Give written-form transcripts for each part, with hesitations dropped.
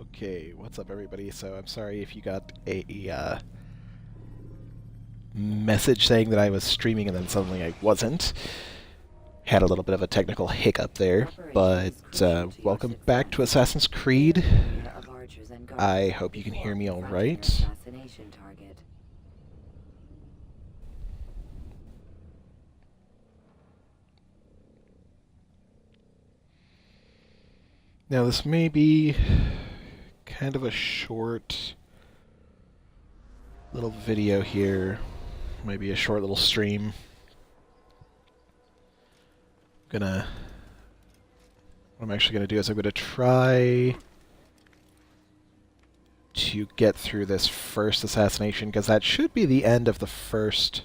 Okay, what's up everybody? So I'm sorry if you got a message saying that I was streaming and then suddenly I wasn't. Had a little bit of a technical hiccup there, but welcome back to Assassin's Creed. I hope you can hear me alright. Now this may be kind of a short little video here, maybe a short little stream. What I'm actually gonna do is I'm gonna try to get through this first assassination, because that should be the end of the first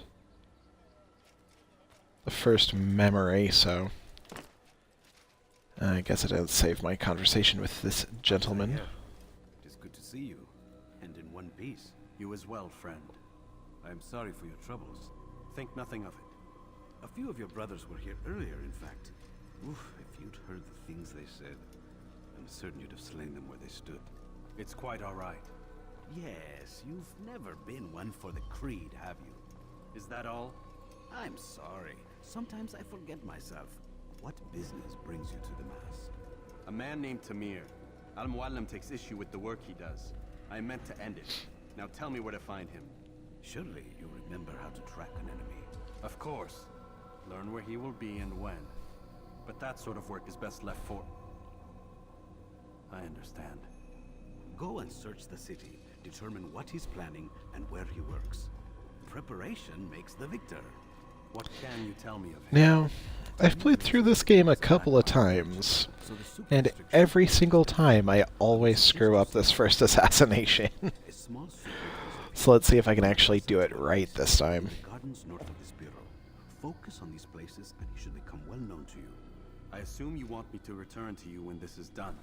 memory, so I guess I didn't save my conversation with this gentleman. It is good to see you, and in one piece. You as well, friend. I am sorry for your troubles. Think nothing of it. A few of your brothers were here earlier, in fact. Oof, if you'd heard the things they said, I'm certain you'd have slain them where they stood. It's quite all right. Yes, you've never been one for the creed, have you? Is that all? I'm sorry. Sometimes I forget myself. What business brings you to the mast? A man named Tamir. Al-Muallim takes issue with the work he does. I meant to end it. Now tell me where to find him. Surely you remember how to track an enemy. Of course. Learn where he will be and when. But that sort of work is best left for... I understand. Go and search the city. Determine what he's planning and where he works. Preparation makes the victor. What can you tell me of him? Now, I've played through this game a couple of times, and every single time I always screw up this first assassination. So let's see if I can actually do it right this time. Gardens north of this bureau. Focus on these places and he should become well known to you. I assume you want me to return to you when this is done.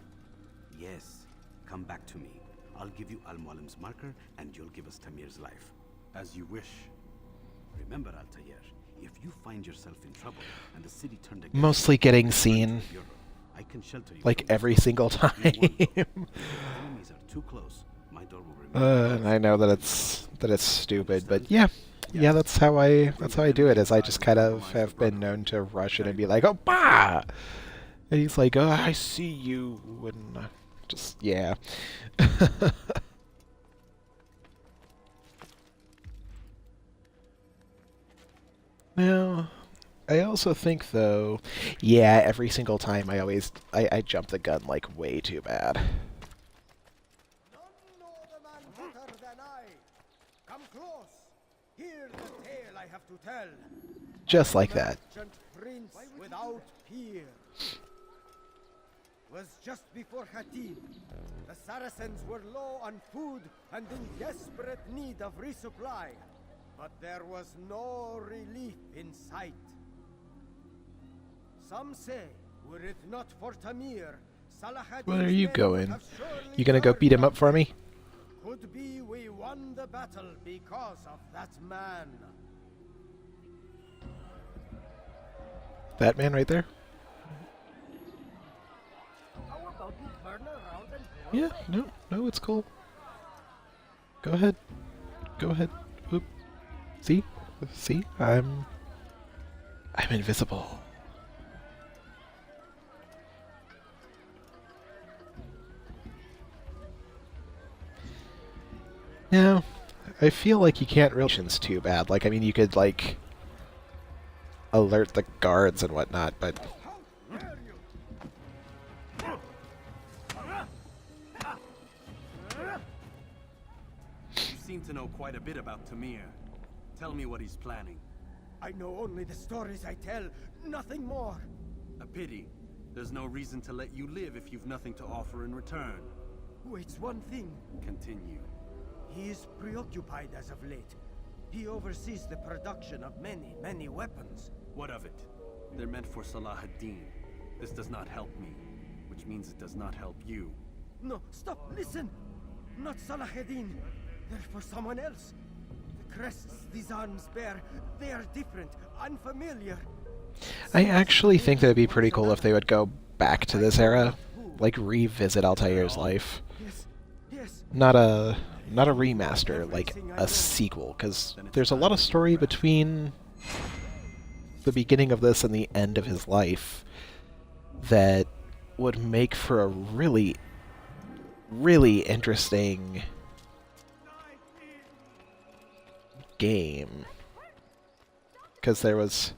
Yes. Come back to me. I'll give you Al-Muallim's marker and you'll give us Tamir's life. As you wish. Remember, Altair, if you find yourself in trouble and the city turned against Mostly getting seen, I can shelter you like every single time. enemies are too close. My door will remain And I know that it's stupid, but yeah, that's how I do it. Is I just kind of have been known to rush it and be like, oh, bah! And he's like, oh, I see you, and just yeah. Now, I also think though, yeah, every single time I jump the gun like way too bad. None know the man better than I. Come close. Hear the tale I have to tell. Just like that. Merchant prince without peer. Was just before Khatib. The Saracens were low on food and in desperate need of resupply. But there was no relief in sight. Some say, were it not for Tamir, Salahadin's Where are you men going? have surely You gonna go beat him up for me? Could be we won the battle because of that man. That man right there? How about we turn around and go? Yeah, no, it's cool. Go ahead. Go ahead. Oop. See? I'm invisible. Now, I feel like you can't really too bad. Like, I mean, you could, like, alert the guards and whatnot, but... You seem to know quite a bit about Tamir. Tell me what he's planning. I know only the stories I tell, nothing more. A pity. There's no reason to let you live if you've nothing to offer in return. Waits one thing. Continue. He is preoccupied as of late. He oversees the production of many weapons. What of it? They're meant for Salah ad-Din. This does not help me, which means it does not help you. No, stop, listen! Not Salah ad-Din. They're for someone else. The crests these arms bear, they are different, unfamiliar. I actually think that it'd be pretty cool if they would go back to this era, like revisit Altair's life. Yes, not a remaster, like a sequel, because there's a lot of story between the beginning of this and the end of his life that would make for a really, really interesting game. Because there was,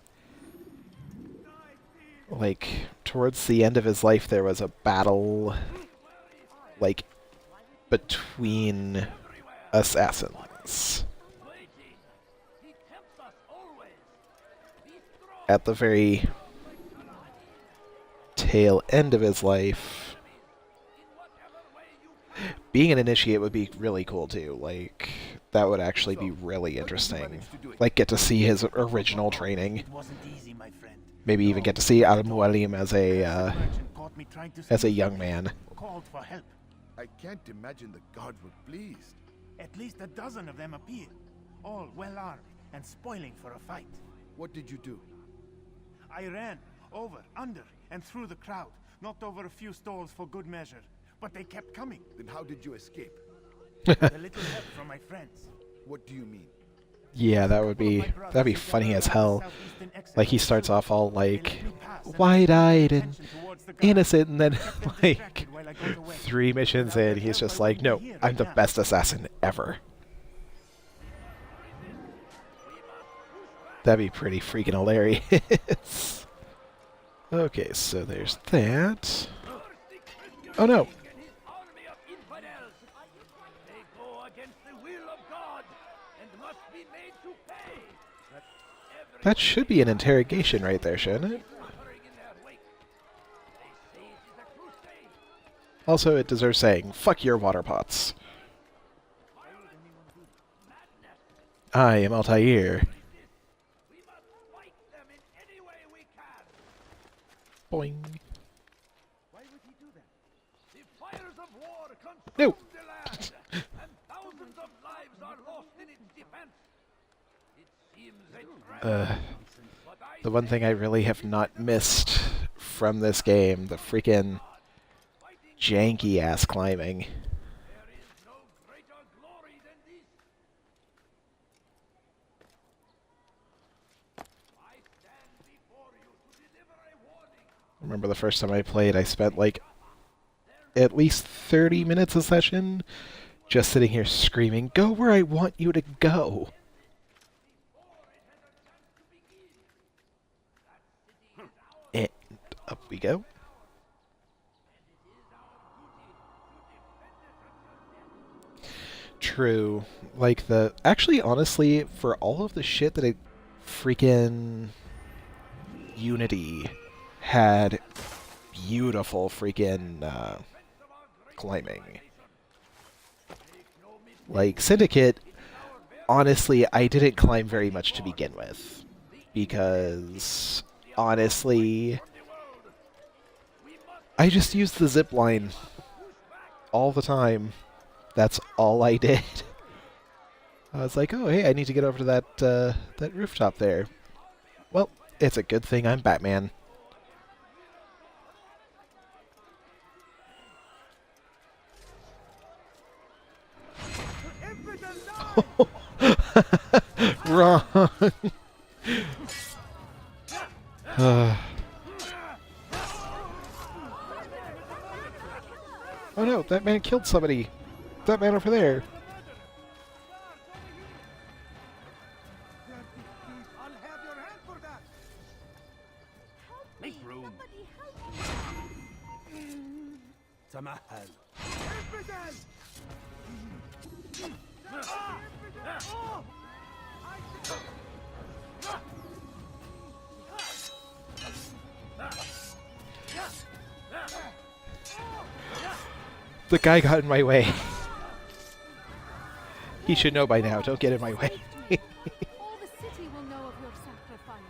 like, towards the end of his life, there was a battle, like, between assassins. At the very tail end of his life, being an initiate would be really cool too. Like, that would actually be really interesting. Like, get to see his original training. Maybe even get to see Al-Mualim as a young man. I can't imagine the guards were pleased. At least a dozen of them appeared, all well armed and spoiling for a fight. What did you do? I ran over, under, and through the crowd, knocked over a few stalls for good measure, but they kept coming. Then how did you escape? A little help from my friends. What do you mean? Yeah, that'd be funny as hell. Like, he starts off all like wide-eyed and innocent, and then like 3 missions in, he's just like, no, I'm the best assassin ever. That'd be pretty freaking hilarious. Okay, so there's that. Oh no! That should be an interrogation right there, shouldn't it? Also, it deserves saying, fuck your water pots. I am Altair. Boing. Why would he do that? The fires of war consume No. the land, and thousands of lives are lost in its defense. It seems the one thing I really have not missed from this game, the freaking janky-ass climbing. there is no greater glory than this. I stand before you to deliver a warning. I remember the first time I played, I spent like at least 30 minutes a session just sitting here screaming, go where I want you to go. And up we go. True. Like, actually, honestly, for all of the shit that it freaking Unity had beautiful freaking climbing. Like, Syndicate, honestly, I didn't climb very much to begin with. Because, honestly, I just used the zip line all the time. That's all I did. I was like, oh, hey, I need to get over to that rooftop there. Well, it's a good thing I'm Batman. Wrong. Oh no, that man killed somebody. That man over there. I'll have your hand for that. Make room. Samahal. Evidence! The guy got in my way. He should know by now. Don't get in my way. All the city will know of your sacrifice.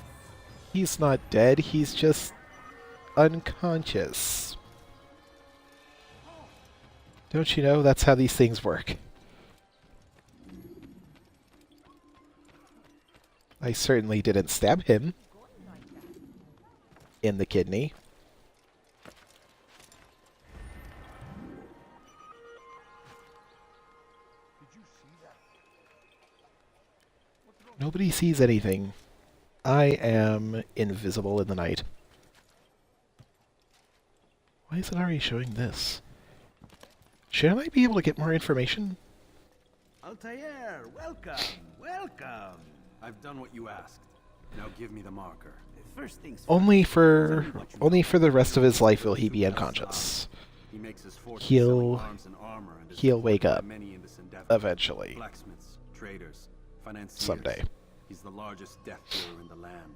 He's not dead. He's just unconscious. Don't you know that's how these things work? I certainly didn't stab him in the kidney. Nobody sees anything. I am invisible in the night. Why is it already showing this? Should I be able to get more information? Altair, welcome, welcome. I've done what you asked. Now give me the marker. First things first. Only for the rest of his life will he be unconscious. He makes his fortune He'll selling arms and armor, and is he'll wake supported up by many in this endeavor. eventually. Blacksmiths, traders, financiers. Someday. He's the largest death dealer in the land.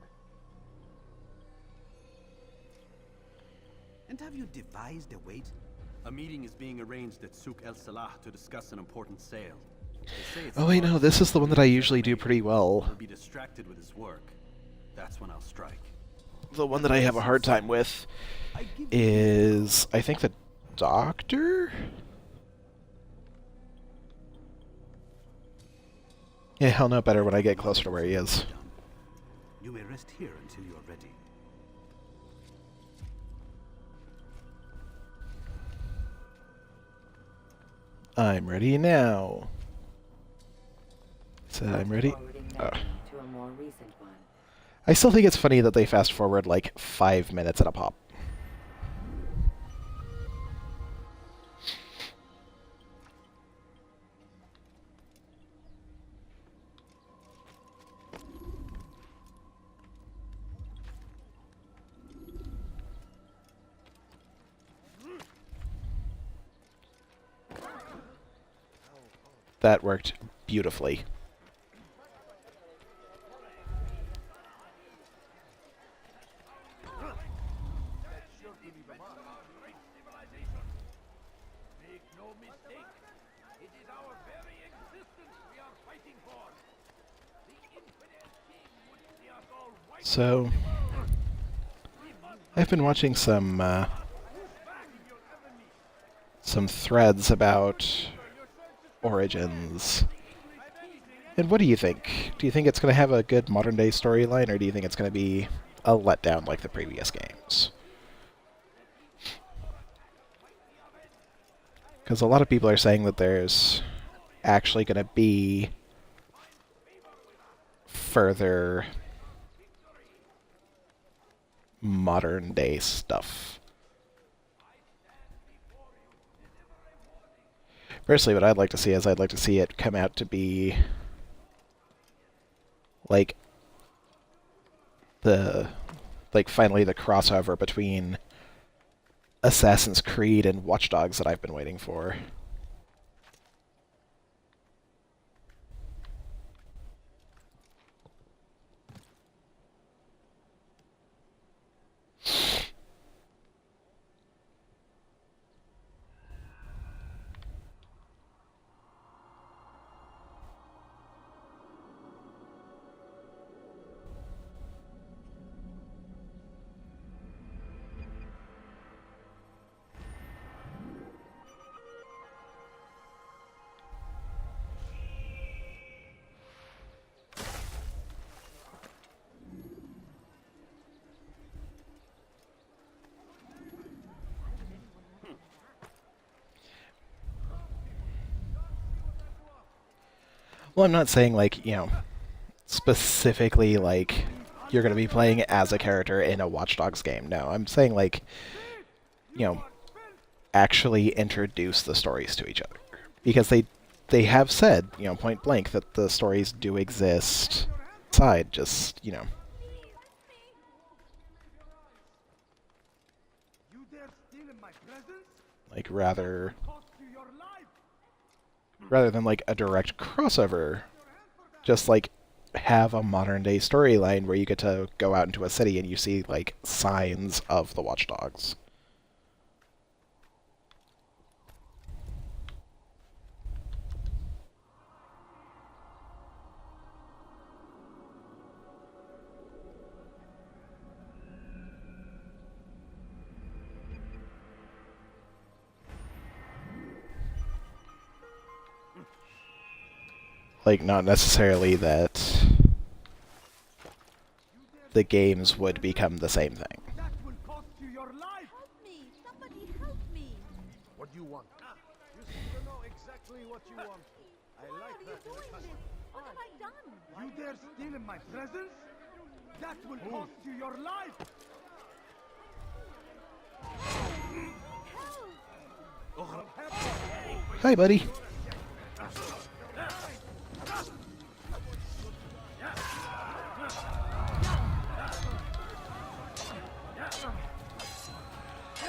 And have you devised a way? A meeting is being arranged at Souk El Salah to discuss an important sale. They say it's Oh wait, no, this is the one that I usually do pretty well. He'll be distracted with his work. That's when I'll strike. The one that I have a hard time with is, I think, the doctor? Yeah, I'll know better when I get closer to where he is. You may rest here until you are ready. I'm ready now. Said I'm ready. To a more recent one. I still think it's funny that they fast forward like 5 minutes at a pop. That worked beautifully. So, I've been watching some threads about Origins. And what do you think? Do you think it's going to have a good modern-day storyline, or do you think it's going to be a letdown like the previous games? Because a lot of people are saying that there's actually going to be further modern-day stuff. Personally, what I'd like to see is I'd like to see it come out to be like finally the crossover between Assassin's Creed and Watch Dogs that I've been waiting for. Well, I'm not saying, like, you know, specifically, like, you're going to be playing as a character in a Watch Dogs game. No, I'm saying, like, you know, actually introduce the stories to each other. Because they have said, you know, point blank, that the stories do exist outside, just, you know. Like, rather than, like, a direct crossover, just, like, have a modern-day storyline where you get to go out into a city and you see, like, signs of the Watch Dogs. Like, not necessarily that the games would become the same thing. That will cost you your life! Help me! Somebody help me! What do you want? You seem to know exactly what you want. I Why like are you that in a doing customer. this? What have I done? You dare steal in my presence? That will cost you your life! Hi, buddy.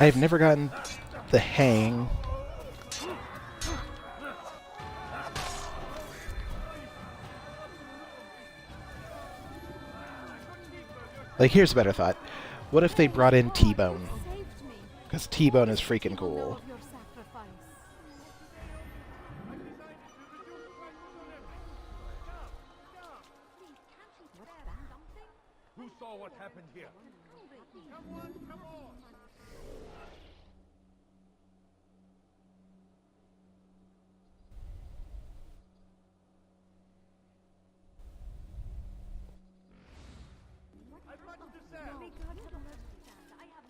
I've never gotten the hang. Like, here's a better thought. What if they brought in T-Bone? Saved me. Because T-Bone is freaking People know cool. of your sacrifice. Who saw what happened here?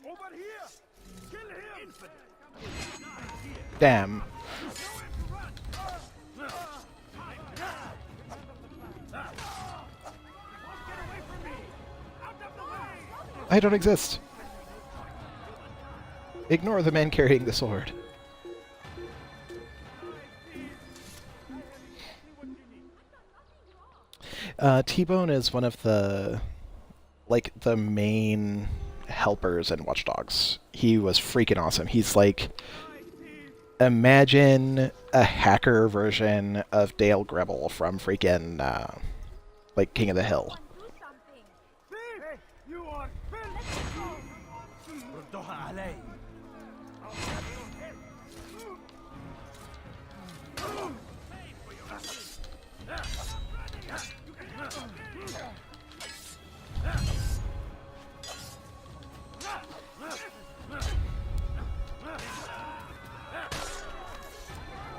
Over here! Kill him! Damn. I don't exist. Ignore the man carrying the sword. T-Bone is one of the, like, the main helpers in Watch Dogs. He was freaking awesome. He's like, imagine a hacker version of Dale Gribble from freaking, like, King of the Hill. Hey, you are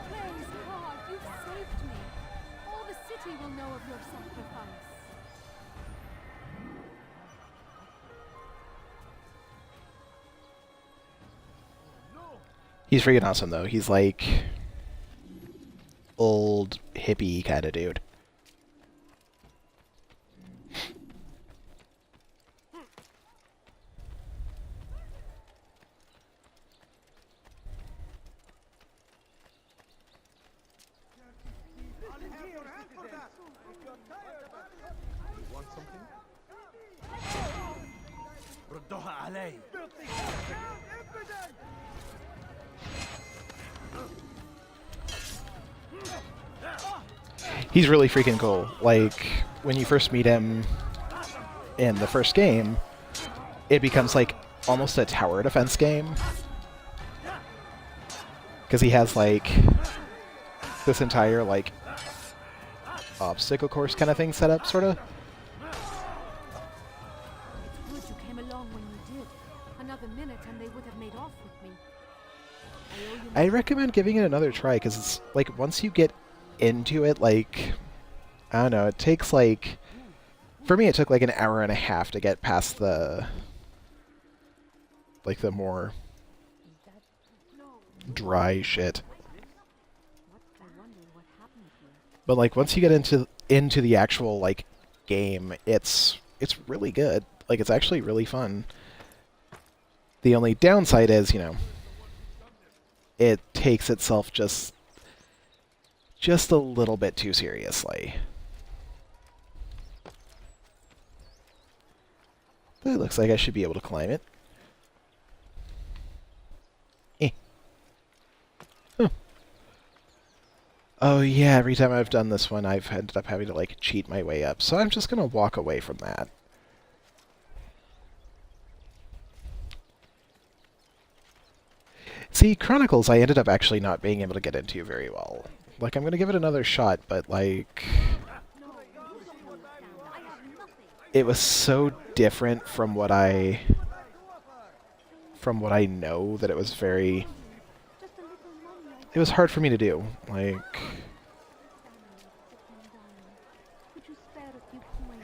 Praise God, you've saved me. All the city will know of your sacrifice. He's freaking awesome, though. He's like old hippie kind of dude. He's really freaking cool. Like, when you first meet him in the first game, it becomes like almost a tower defense game. Because he has like this entire like obstacle course kind of thing set up, sort of. Good you came along when you did. Another minute and they would have made off with me. I owe you I recommend giving it another try, because it's like once you get into it, like, I don't know, it takes like, for me it took like an hour and a half to get past the, like, the more dry shit. But like once you get into the actual like game, it's really good. Like, it's actually really fun. The only downside is, you know, it takes itself just a little bit too seriously. But it looks like I should be able to climb it. Eh. Huh. Oh yeah, every time I've done this one, I've ended up having to, like, cheat my way up. So I'm just gonna walk away from that. See, Chronicles I ended up actually not being able to get into very well. Like, I'm gonna give it another shot, but, like, it was so different from what I know that it was very... It was hard for me to do. Like,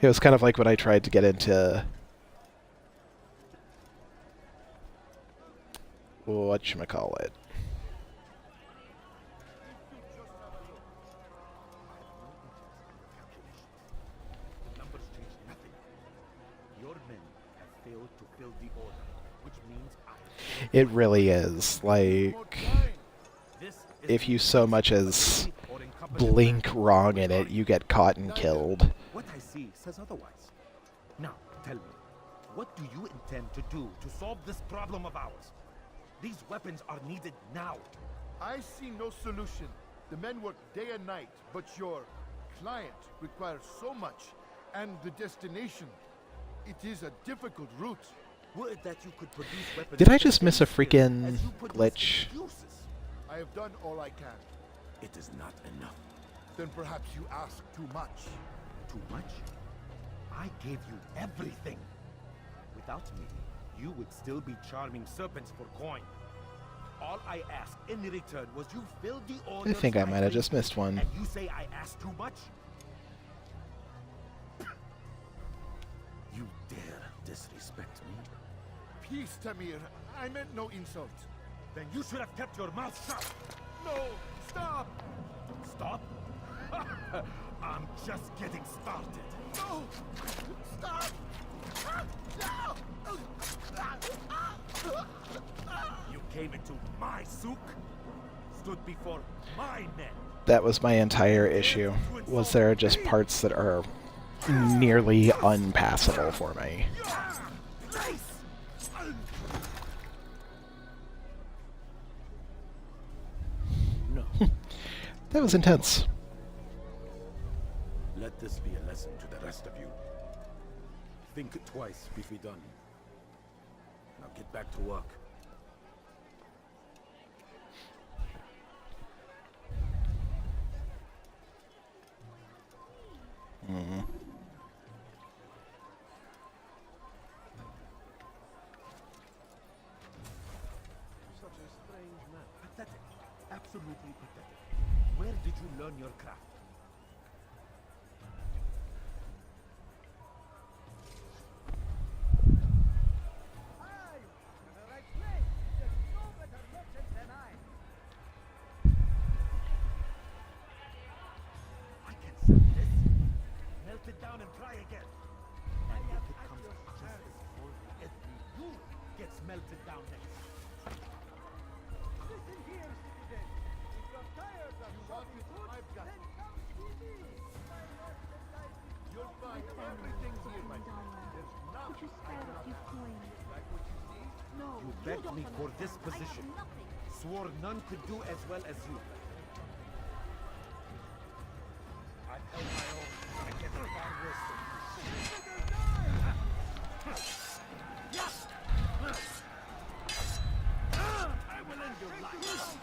it was kind of like when I tried to get into... whatchamacallit. It really is. Like, if you so much as blink wrong in it, you get caught and killed. What I see says otherwise. Now, tell me, what do you intend to do to solve this problem of ours? These weapons are needed now. I see no solution. The men work day and night, but your client requires so much, and the destination. It is a difficult route. Would that you could produce weapons. Did I just miss a freaking glitch? I have done all I can. It is not enough. Then perhaps you ask too much. Too much? I gave you everything. Without me, you would still be charming serpents for coin. All I asked in return was you fill the order. I think I might have just missed one. And you say I asked too much? You dare disrespect me? Peace, Tamir. I meant no insult. Then you should have kept your mouth shut. No! Stop! Stop? I'm just getting started. No! Stop! No! You came into my souk, stood before my men. That was my entire issue. Was there just parts that are nearly unpassable for me? No. That was intense. Let this be a lesson to the rest of you. Think twice before done. Now get back to work. Mm-hmm. Such a strange man. Pathetic. Absolutely pathetic. Where did you learn your craft? I can sell this. Melt it down and try again. And if it comes just as full, every you gets melted down next. Listen here, citizen. If you're tired of shopping food, then come see me. My merchandise is You'll find everything here, my friend. There's Could nothing you spare a few coins? like what you see. No, You you begged don't me for this understand. I have position. nothing. Swore none could do as well as you. I've held my own. I get far worse than I will end your life.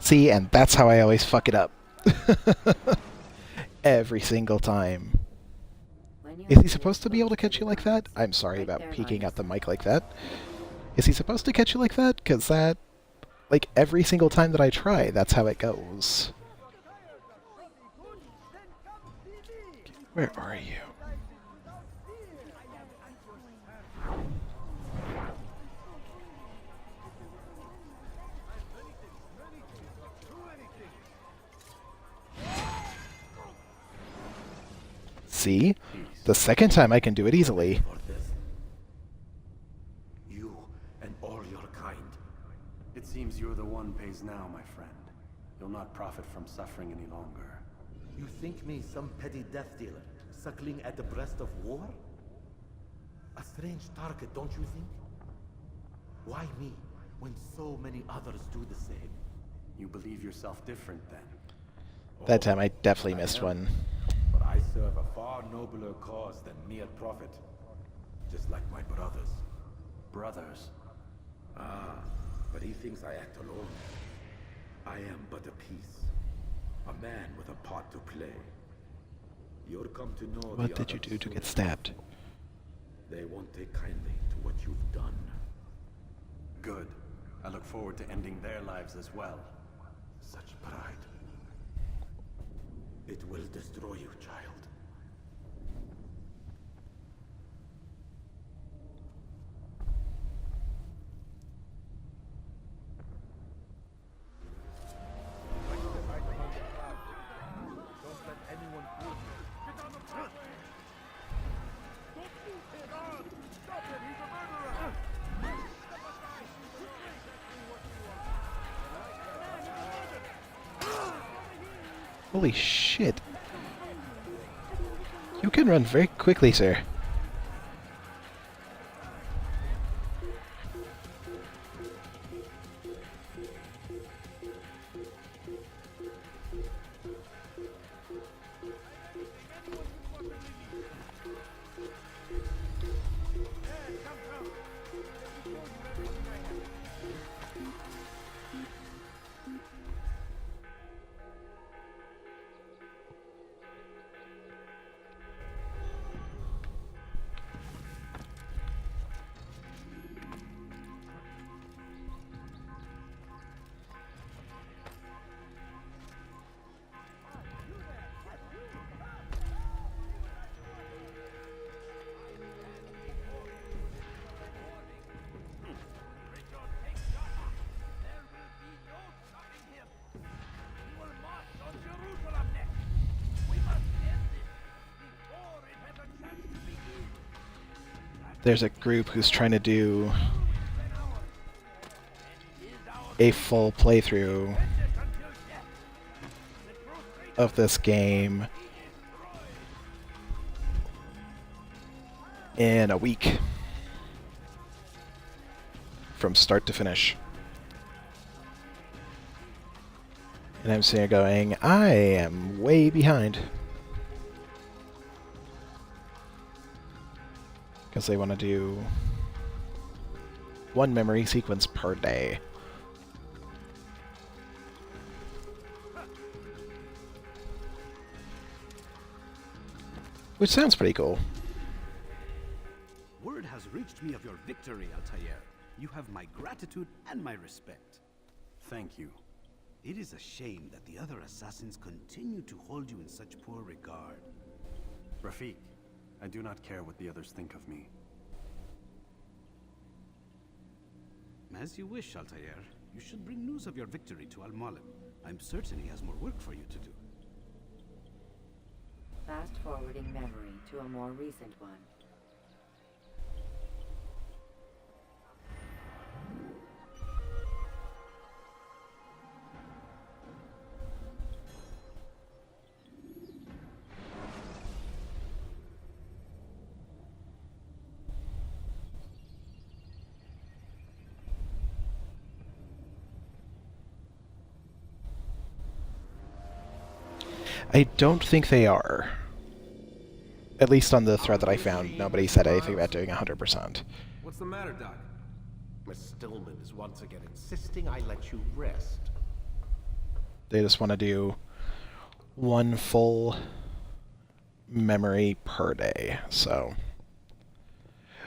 See, and that's how I always fuck it up. Every single time. When you're Is he ready, supposed to be able to catch you like that? I'm sorry about peeking at the mic like that. Is he supposed to catch you like that? Because that, like, every single time that I try, that's how it goes. Where are you? See? The second time I can do it easily. For this. You and all your kind. It seems you're the one pays now, my friend. You'll not profit from suffering any longer. You think me some petty death dealer, suckling at the breast of war? A strange target, don't you think? Why me, when so many others do the same? You believe yourself different then? That time I definitely missed one. But I serve a far nobler cause than mere profit. Just like my brothers. Brothers. Ah, but he thinks I act alone. I am but a piece. A man with a part to play. You'll come to know What the did you others do to soon. get stabbed? They won't take kindly to what you've done. Good. I look forward to ending their lives as well. Such pride. It will destroy you, child. Holy shit. You can run very quickly, sir. There's a group who's trying to do a full playthrough of this game in a week from start to finish. And I'm sitting here going, I am way behind. Because they want to do one memory sequence per day. Which sounds pretty cool. Word has reached me of your victory, Altair. You have my gratitude and my respect. Thank you. It is a shame that the other assassins continue to hold you in such poor regard. Rafik, I do not care what the others think of me. As you wish, Altair. You should bring news of your victory to Al-Mualim. I'm certain he has more work for you to do. Fast-forwarding memory to a more recent one. I don't think they are. At least on the thread that I found, nobody said anything about doing 100%. What's the matter, Doc? Miss Stillman is once again insisting I let you rest. They just want to do one full memory per day, so...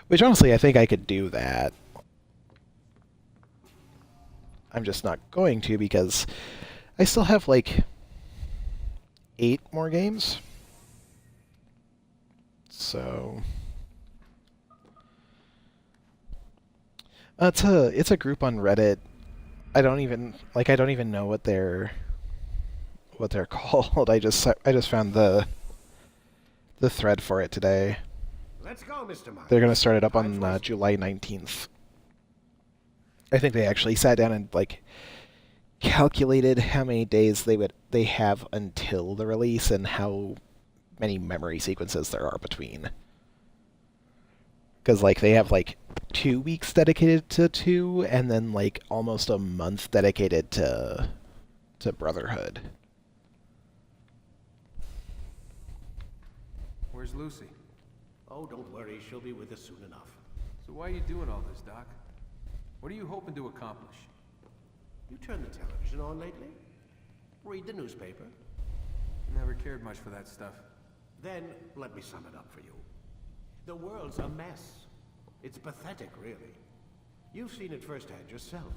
Which honestly, I think I could do that. I'm just not going to because I still have like 8 more games. So it's a group on Reddit. I don't even know what they're called. I just found the thread for it today. Let's go, Mr. Miles. They're going to start it up on July 19th. I think they actually sat down and like calculated how many days they have until the release and how many memory sequences there are between. Because like they have like 2 weeks dedicated to 2, and then like almost a month dedicated to Brotherhood. Where's Lucy? Oh, don't worry, she'll be with us soon enough. So why are you doing all this, Doc? What are you hoping to accomplish? You turned the television on lately? Read the newspaper? Never cared much for that stuff. Then, let me sum it up for you. The world's a mess. It's pathetic, really. You've seen it firsthand yourself.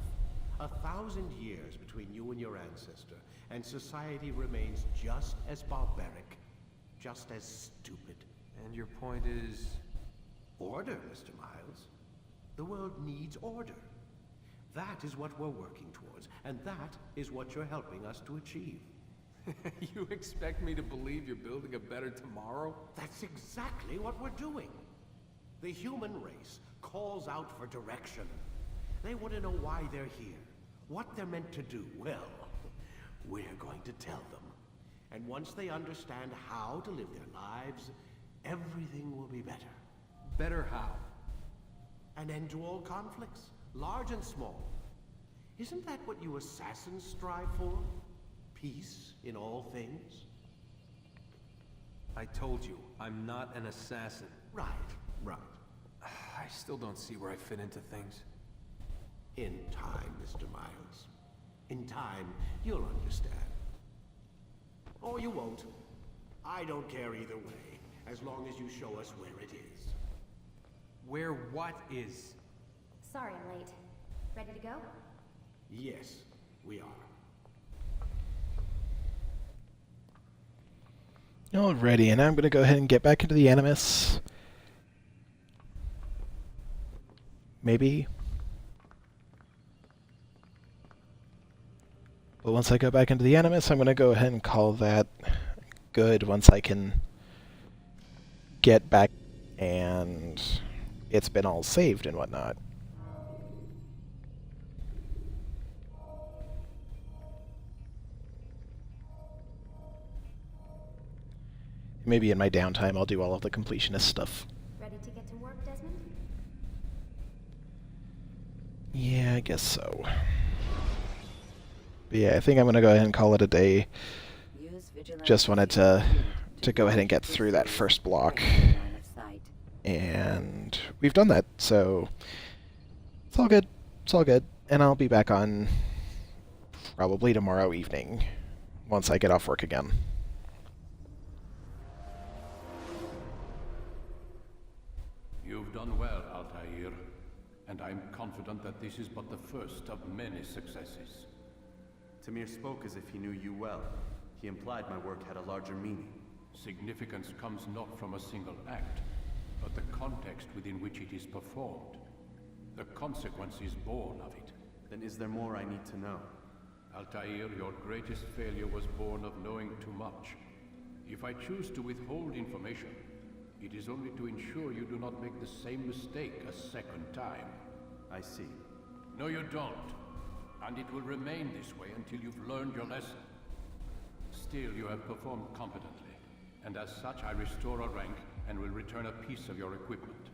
1,000 years between you and your ancestor, and society remains just as barbaric, just as stupid. And your point is? Order, Mr. Miles. The world needs order. That is what we're working towards, and that is what you're helping us to achieve. You expect me to believe you're building a better tomorrow? That's exactly what we're doing. The human race calls out for direction. They want to know why they're here, what they're meant to do. Well, we're going to tell them. And once they understand how to live their lives, everything will be better. Better how? An end to all conflicts, large and small. Isn't that what you assassins strive for? Peace in all things? I told you, I'm not an assassin. Right, right. I still don't see where I fit into things. In time, Mr. Miles. In time, you'll understand. Or you won't. I don't care either way, as long as you show us where it is. Where what is? Sorry I'm late. Ready to go? Yes, we are. Alrighty, and I'm going to go ahead and get back into the Animus. Maybe. But once I go back into the Animus, I'm going to go ahead and call that good once I can get back and it's been all saved and whatnot. Maybe in my downtime I'll do all of the completionist stuff. Ready to get to work, Desmond? Yeah, I guess so. But yeah, I think I'm going to go ahead and call it a day. Just wanted to go ahead and get through that first block. And we've done that, so it's all good. It's all good. And I'll be back on probably tomorrow evening once I get off work again. You've done well, Altair, and I'm confident that this is but the first of many successes. Tamir spoke as if he knew you well. He implied my work had a larger meaning. Significance comes not from a single act, but the context within which it is performed. The consequence is born of it. Then is there more I need to know? Altair, your greatest failure was born of knowing too much. If I choose to withhold information, it is only to ensure you do not make the same mistake a second time. I see. No, you don't. And it will remain this way until you've learned your lesson. Still, you have performed competently, and as such I restore a rank and will return a piece of your equipment.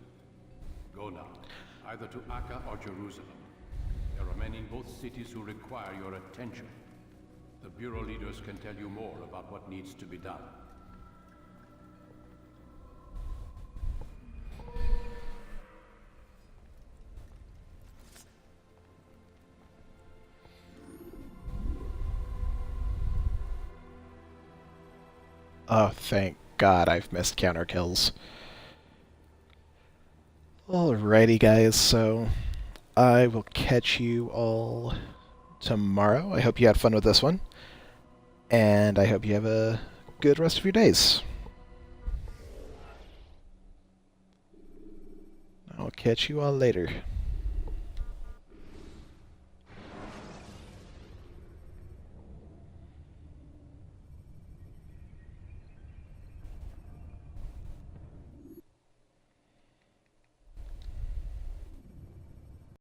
Go now, either to Akka or Jerusalem. There are men in both cities who require your attention. The Bureau leaders can tell you more about what needs to be done. Oh, thank God I've missed counter kills. Alrighty, guys, so I will catch you all tomorrow. I hope you had fun with this one, and I hope you have a good rest of your days. I'll catch you all later.